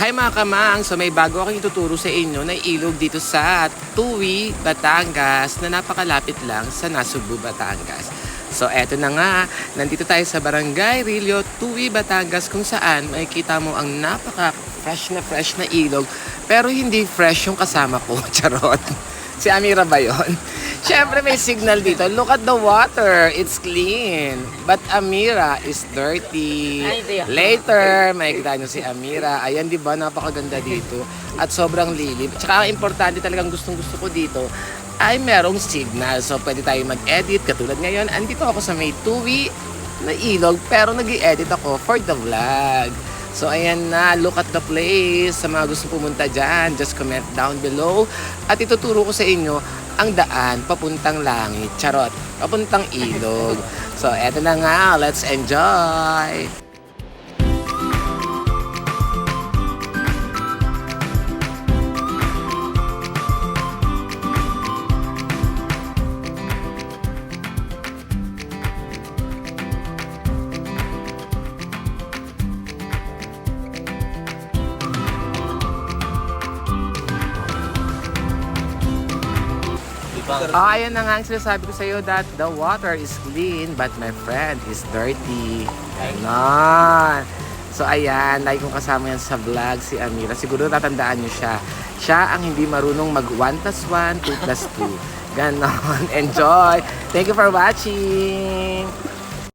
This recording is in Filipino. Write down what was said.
Hi mga kamang! So may bago akong ituturo sa inyo na ilog dito sa Tuwi, Batangas na napakalapit lang sa Nasugbu, Batangas. So eto na nga, nandito tayo sa Barangay Rillo, Tuwi, Batangas kung saan makikita mo ang napaka-fresh na ilog pero hindi fresh yung kasama ko, charot. Si Amira ba yun? Siyempre may signal dito. Look at the water. It's clean. But Amira is dirty. Later, makikita nyo si Amira. Ayan, di ba? Napakaganda dito. At sobrang lilim. Tsaka ang importante talagang gustong-gusto ko dito ay merong signal. So, pwede tayo mag-edit. Katulad ngayon, andito ako sa may Tuwi na ilog. Pero nag-i-edit ako for the vlog. So ayan na, look at the place. Sa mga gusto pumunta dyan, just comment down below. At ituturo ko sa inyo ang daan papuntang langit. Charot, papuntang ilog. So eto na nga, let's enjoy! Ayan na nga ang sinasabi ko sa iyo that the water is clean but my friend is dirty. Ganon. So ayan, lagi kong kasama yan sa vlog si Amira. Siguro tatandaan niyo siya. Siya ang hindi marunong mag 1 plus 1, 2 plus 2. Ganon. Enjoy! Thank you for watching!